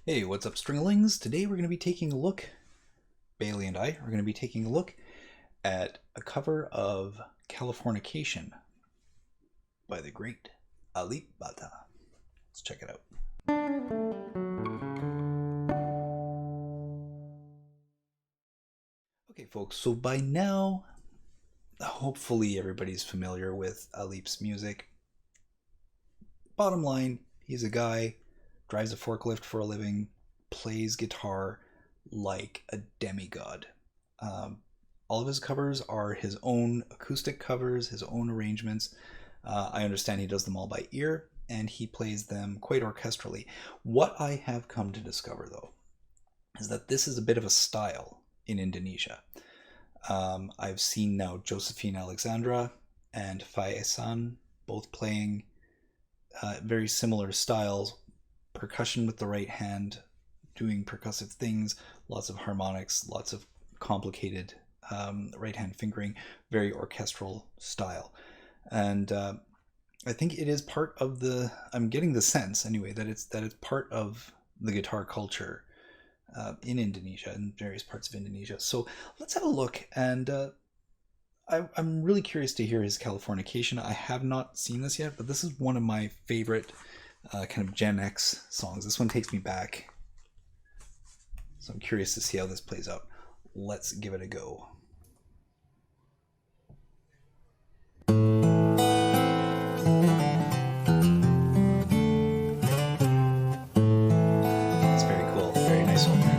Hey, what's up, Stringlings? Today we're going to be taking a look, Bailey and I are going to be taking a look at a cover of Californication by the great Alip Ba Ta. Let's check it out. Okay, folks, so by now, hopefully everybody's familiar with Alip's music. Bottom line, he's a guy, drives a forklift for a living, plays guitar like a demigod. Um, all of his covers are his own acoustic covers, his own arrangements. I understand he does them all by ear, and he plays them quite orchestrally. What I have come to discover, though, is that this is a bit of a style in Indonesia. I've seen now Josephine Alexandra and Faisan both playing very similar styles, percussion with the right hand, doing percussive things, lots of harmonics, lots of complicated right hand fingering, very orchestral style. And I think it is part of the, I'm getting the sense anyway, that it's part of the guitar culture in Indonesia, in various parts of Indonesia. So let's have a look. And I'm really curious to hear his Californication. I have not seen this yet, but this is one of my favorite kind of Gen X songs. This one takes me back. So I'm curious to see how this plays out. Let's give it a go. It's very cool. Very nice opening.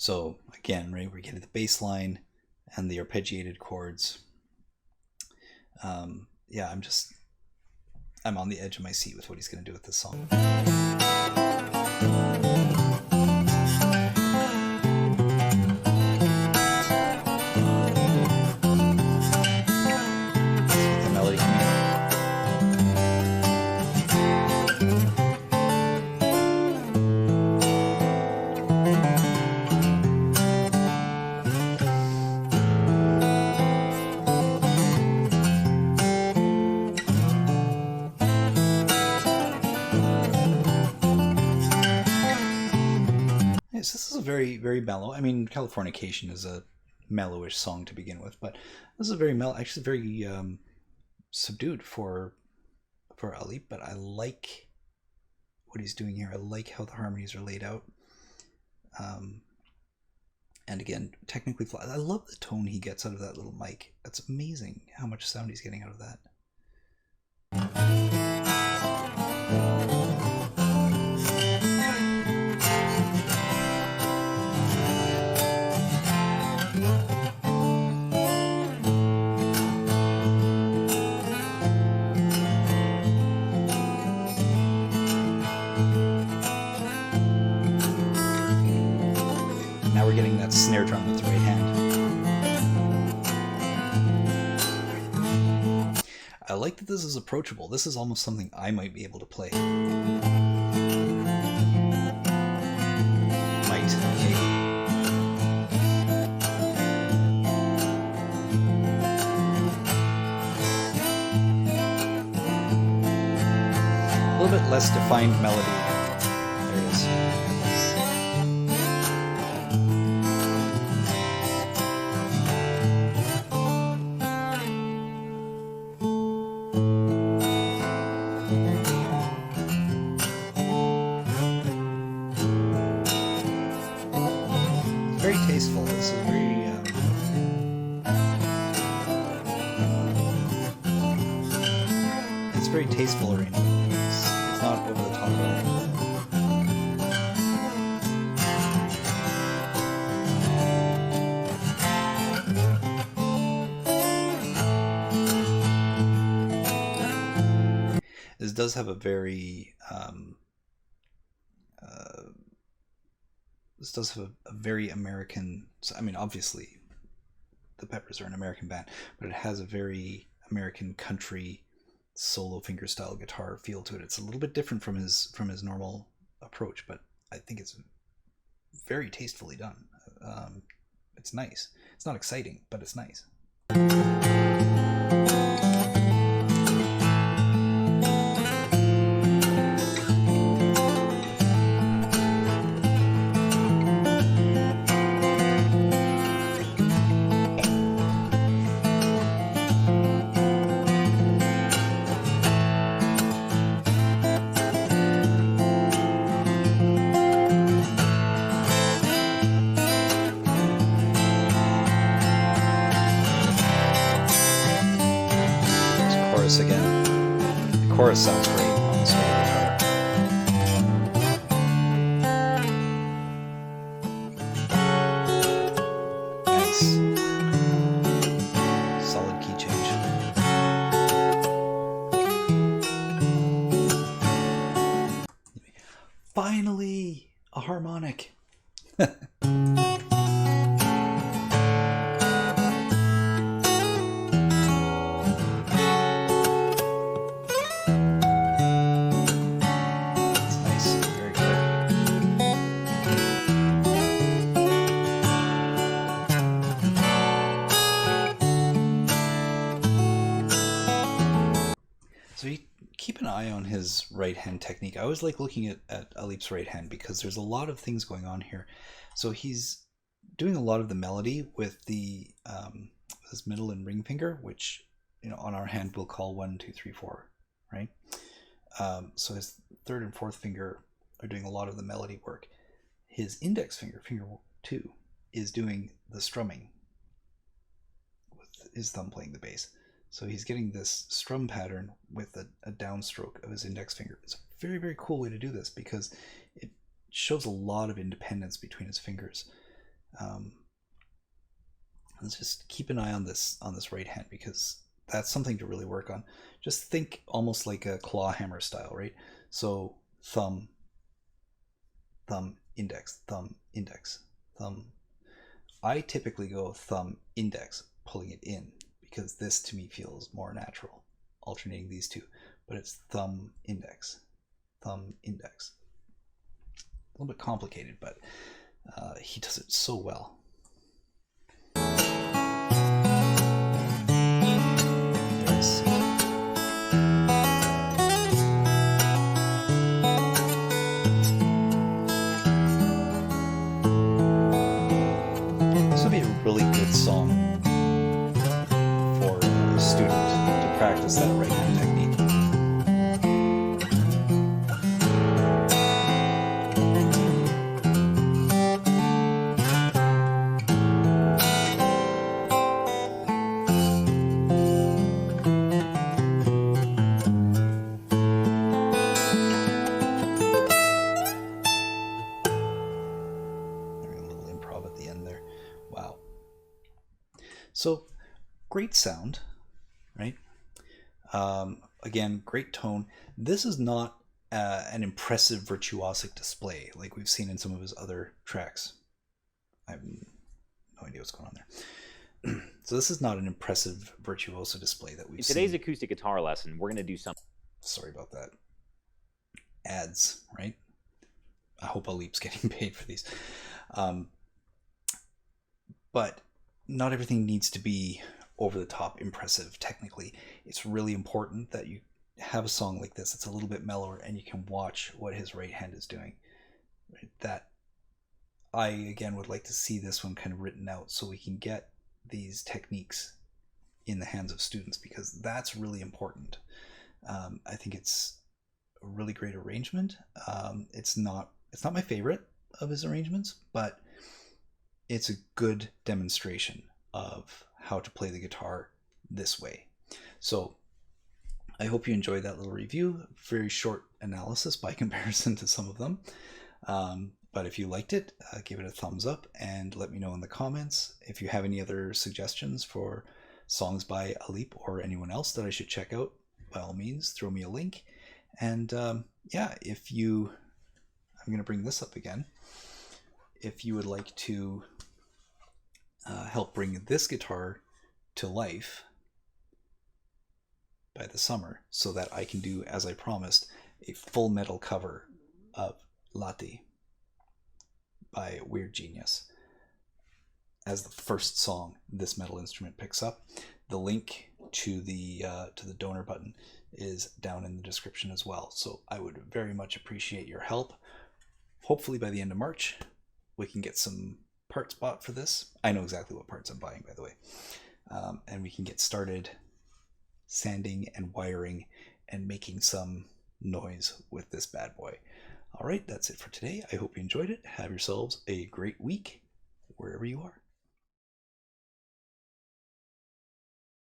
So again, right, we're getting the bass line and the arpeggiated chords. Yeah, I'm on the edge of my seat with what he's going to do with this song. The melody coming in. Yes, this is a very, very mellow. I mean, Californication is a mellowish song to begin with, but this is a very mellow, actually very subdued for Alip. But I like what he's doing here. I like how the harmonies are laid out. And again, technically flat. I love the tone he gets out of that little mic. That's amazing how much sound he's getting out of that. Now we're getting that snare drum with the right hand. I like that this is approachable. This is almost something I might be able to play. Might, maybe. A little bit less defined melody. There it is. Very tasteful. This is very it's very tasteful arrangement. It's not over the top at all. This does have a very this does have a very American. I mean, obviously, the Peppers are an American band, but it has a very American country solo fingerstyle guitar feel to it. It's a little bit different from his normal approach, but I think it's very tastefully done. It's nice. It's not exciting, but it's nice. Chorus again. The chorus sounds great on this guitar. Nice. Solid key change. Finally, a harmonic. So you keep an eye on his right hand technique. I always like looking at Alip's right hand because there's a lot of things going on here. So he's doing a lot of the melody with the his middle and ring finger, which on our hand we'll call 1, 2, 3, 4, right? So his third and fourth finger are doing a lot of the melody work. His index finger, finger 2, is doing the strumming with his thumb playing the bass. So he's getting this strum pattern with a downstroke of his index finger. It's a very, very cool way to do this because it shows a lot of independence between his fingers. Let's just keep an eye on this right hand because that's something to really work on. Just think almost like a claw hammer style, right? So thumb, thumb, index, thumb, index, thumb. I typically go thumb, index, pulling it in, because this to me feels more natural, alternating these two. But it's thumb, index, thumb, index. A little bit complicated, but he does it so well. Nice. This would be a really good song for a student to practice that right hand technique. So great sound, right? Again, great tone. This is not an impressive virtuosic display like we've seen in some of his other tracks. I have no idea what's going on there. So this is not an impressive virtuoso display that we've seen. In today's acoustic guitar lesson, we're going to do something. Sorry about that. Ads, right? I hope Alip's getting paid for these. But not everything needs to be over the top impressive technically. It's really important that you have a song like this. It's a little bit mellower and you can watch what his right hand is doing. That I, again, would like to see this one kind of written out so we can get these techniques in the hands of students, because that's really important. I think it's a really great arrangement. It's not my favorite of his arrangements, but it's a good demonstration of how to play the guitar this way. So I hope you enjoyed that little review. Very short analysis by comparison to some of them. But if you liked it, give it a thumbs up and let me know in the comments. If you have any other suggestions for songs by Alip or anyone else that I should check out, by all means, throw me a link. And yeah, I'm going to bring this up again. If you would like to help bring this guitar to life by the summer so that I can do, as I promised, a full metal cover of Lati, by Weird Genius as the first song this metal instrument picks up. The link to the donor button is down in the description as well. So I would very much appreciate your help. Hopefully by the end of March, we can get some parts bought for this. I know exactly what parts I'm buying, by the way. And we can get started sanding and wiring and making some noise with this bad boy. All right, that's it for today. I hope you enjoyed it. Have yourselves a great week wherever you are.